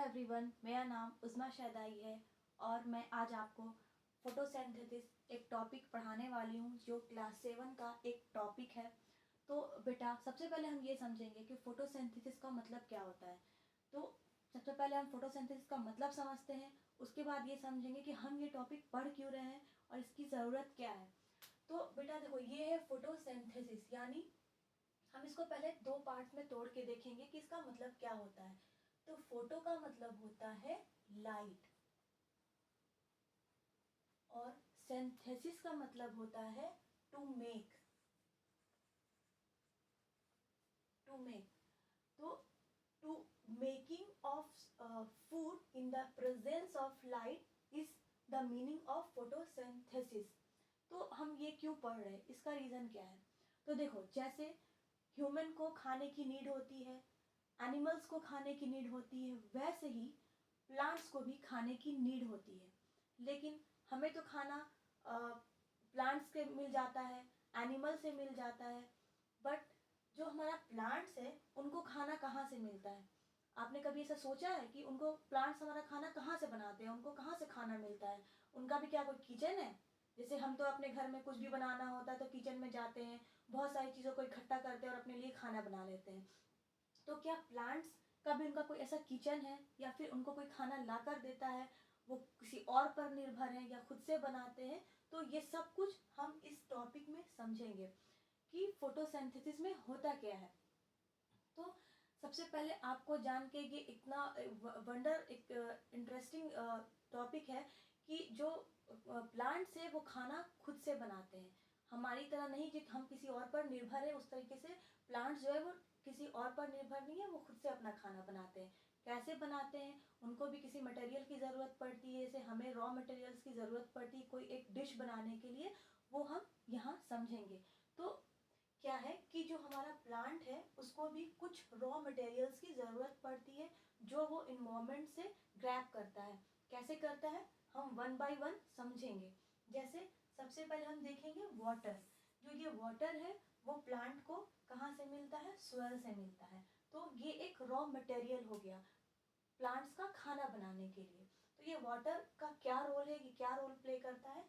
Everyone, मेरा नाम उस्मा शहदाई है और मैं आज आपको फोटोसिंथेसिस एक टॉपिक पढ़ाने वाली हूँ जो क्लास 7 का एक टॉपिक है। तो बेटा, सबसे पहले हम ये समझेंगे कि फोटोसिंथेसिस का मतलब क्या होता है। तो सबसे पहले हम फोटोसिंथेसिस का मतलब समझते हैं, उसके बाद ये समझेंगे कि हम ये टॉपिक पढ़ क्यों रहे हैं और इसकी ज़रूरत क्या है। तो बेटा देखो, ये है फोटोसिंथेसिस, यानी हम इसको पहले दो पार्ट्स में तोड़ के देखेंगे कि इसका मतलब क्या होता है। तो फोटो का मतलब होता है लाइट और सिंथेसिस का मतलब होता है टू मेक। तो to making of food in the presence of light is the meaning of photosynthesis. तो हम ये क्यों पढ़ रहे हैं, इसका रीज़न क्या है। तो देखो, जैसे ह्यूमन को खाने की नीड होती है, एनिमल्स को खाने की नीड होती है, वैसे ही प्लांट्स को भी खाने की नीड होती है। लेकिन हमें तो खाना प्लांट्स के मिल जाता है, एनिमल से मिल जाता है, बट जो हमारा प्लांट्स है उनको खाना कहाँ से मिलता है। आपने कभी ऐसा सोचा है कि उनको प्लांट्स हमारा खाना कहाँ से बनाते हैं, उनको कहाँ से खाना मिलता है। उनका भी क्या कोई किचन है। जैसे हम तो अपने घर में कुछ भी बनाना होता है तो किचन में जाते हैं, बहुत सारी चीज़ों को इकट्ठा करते हैं और अपने लिए खाना बना लेते हैं। तो क्या प्लांट्स का भी उनका कोई ऐसा किचन है, या फिर उनको कोई खाना ला कर देता है, वो किसी और पर निर्भर है या खुद से बनाते हैं। तो ये सब कुछ हम इस टॉपिक में समझेंगे कि फोटोसिंथेसिस में होता क्या है। तो सबसे पहले आपको जान के ये इतना एक इंटरेस्टिंग टॉपिक है कि जो प्लांट्स है वो खाना खुद से बनाते हैं। हमारी तरह नहीं कि हम किसी और पर निर्भर है, उस तरीके से प्लांट्स जो है वो किसी और पर निर्भर नहीं है, वो खुद से अपना खाना बनाते हैं। कैसे बनाते हैं, उनको भी किसी मटेरियल की ज़रूरत पड़ती है, जैसे हमें रॉ मटेरियल्स की ज़रूरत पड़ती है कोई एक डिश बनाने के लिए, वो हम यहाँ समझेंगे। तो क्या है कि जो हमारा प्लांट है उसको भी कुछ रॉ मटेरियल्स की ज़रूरत पड़ती है जो वो इन्वायरमेंट से ग्रैब करता है। कैसे करता है, हम वन बाय वन समझेंगे। जैसे सबसे पहले हम देखेंगे वाटर। जो ये वाटर है वो प्लांट को कहाँ से मिलता है, सोयल से मिलता है। तो ये एक रॉ मटेरियल हो गया प्लांट्स का खाना बनाने के लिए। तो ये वाटर का क्या रोल है, ये क्या रोल प्ले करता है।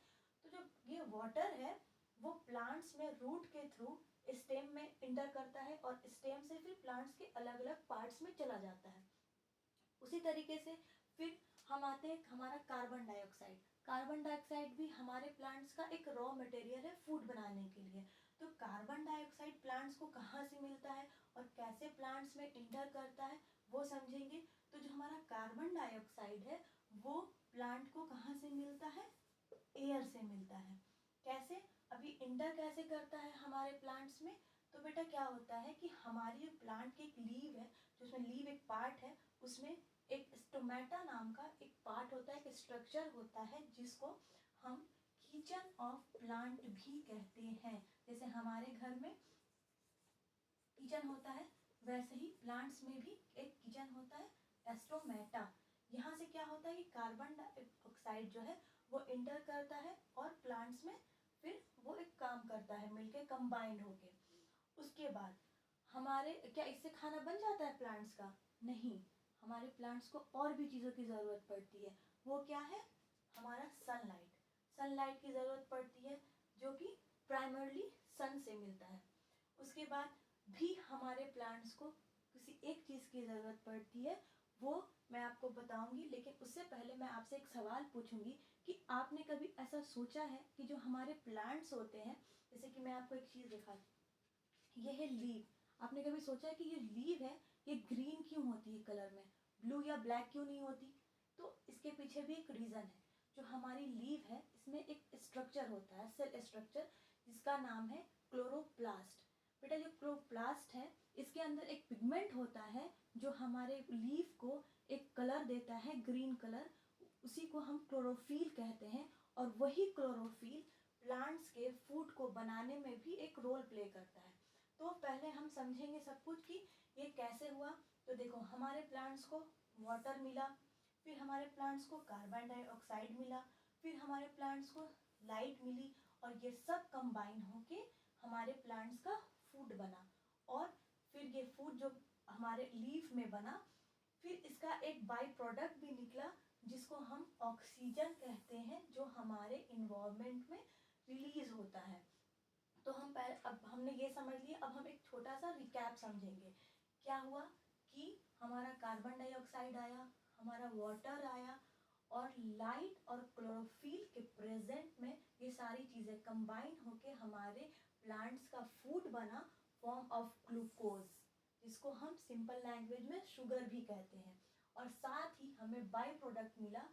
तो जो ये वाटर है वो प्लांट्स में रूट के थ्रू स्टेम में इंटर करता है और स्टेम से फिर प्लांट्स के अलग अलग पार्ट्स में चला जाता है। उसी तरीके से फिर हम आते हैं हमारा कार्बन डाइऑक्साइड। कार्बन डाइऑक्साइड भी हमारे प्लांट्स का एक रॉ मटेरियल है फूड बनाने के लिए। तो कार्बन डाइऑक्साइड प्लांट्स को कहाँ से मिलता है और कैसे प्लांट्स में इंटर करता है वो समझेंगे। तो जो हमारा कार्बन डाइऑक्साइड है वो प्लांट को कहाँ से मिलता है, एयर से मिलता है। कैसे, अभी इंटर कैसे करता है हमारे प्लांट्स में। तो बेटा क्या होता है कि हमारी प्लांट की एक लीव है, जो उसमें लीव एक पार्ट है, उसमें एक स्टोमेटा नाम का एक पार्ट होता है, एक स्ट्रक्चर होता है जिसको हम किचन ऑफ प्लांट भी कहते हैं। जैसे हमारे घर में किचन होता है वैसे ही प्लांट्स में भी एक किचन होता है, स्टोमेटा। यहाँ से क्या होता है कि कार्बन डाइऑक्साइड जो है वो इंटर करता है और प्लांट्स में फिर वो एक काम करता है मिलके कंबाइंड होके। उसके बाद हमारे क्या इससे खाना बन जाता है प्लांट्स का, नहीं। हमारे प्लांट्स को और भी चीज़ों की ज़रूरत पड़ती है। वो क्या है, हमारा सनलाइट। सनलाइट की ज़रूरत पड़ती है जो कि प्राइमरली सन से मिलता है। उसके बाद भी हमारे प्लांट्स को किसी एक चीज़ की ज़रूरत पड़ती है, वो मैं आपको बताऊंगी। लेकिन उससे पहले मैं आपसे एक सवाल पूछूंगी कि आपने कभी ऐसा सोचा है कि जो हमारे प्लांट्स होते हैं, जैसे कि मैं आपको एक चीज़ दिखा, ये है लीव। आपने कभी सोचा है कि ये लीव है, ये ग्रीन क्यों होती है कलर में, ब्लू या ब्लैक क्यों नहीं होती। तो इसके पीछे भी एक रीज़न है। जो हमारी लीव है इसमें एक स्ट्रक्चर होता है, सेल स्ट्रक्चर, जिसका नाम है क्लोरोप्लास्ट। बेटा जो क्लोरोप्लास्ट है इसके अंदर एक पिगमेंट होता है जो हमारे लीफ को एक कलर देता है, ग्रीन कलर। उसी को हम क्लोरोफिल कहते हैं और वही क्लोरोफिल प्लांट्स के फूड को बनाने में भी एक रोल प्ले करता है। तो पहले हम समझेंगे सब कुछ कि ये कैसे हुआ। तो देखो, हमारे प्लांट्स को वाटर मिला, फिर हमारे प्लांट्स को कार्बन डाइऑक्साइड मिला, फिर हमारे प्लांट्स को लाइट मिली, और ये सब कंबाइन होके हमारे प्लांट्स का फूड बना। और फिर ये फूड जो हमारे लीफ में बना, फिर इसका एक बाई प्रोडक्ट भी निकला जिसको हम ऑक्सीजन कहते हैं, जो हमारे इन्वायरमेंट में रिलीज होता है। तो हम पहले, अब हमने ये समझ लिया, अब हम एक छोटा सा रिकैप समझेंगे। क्या हुआ कि हमारा कार्बन डाइऑक्साइड आया, हमारा वाटर आया, और लाइट और क्लोरोफिल के प्रेजेंट में ये सारी चीज़ें कंबाइन होके हमारे प्लांट्स का फूड बना फॉर्म ऑफ ग्लूकोज, जिसको हम सिंपल लैंग्वेज में शुगर भी कहते हैं। और साथ ही हमें बाई प्रोडक्ट मिला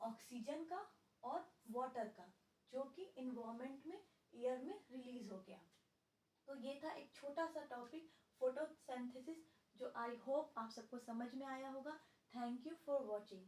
ऑक्सीजन का और वाटर का, जो कि इन्वायरमेंट में एयर में रिलीज हो गया। तो ये था एक छोटा सा टॉपिक फोटोसिंथेसिस, जो आई होप आप सबको समझ में आया होगा। Thank you for watching.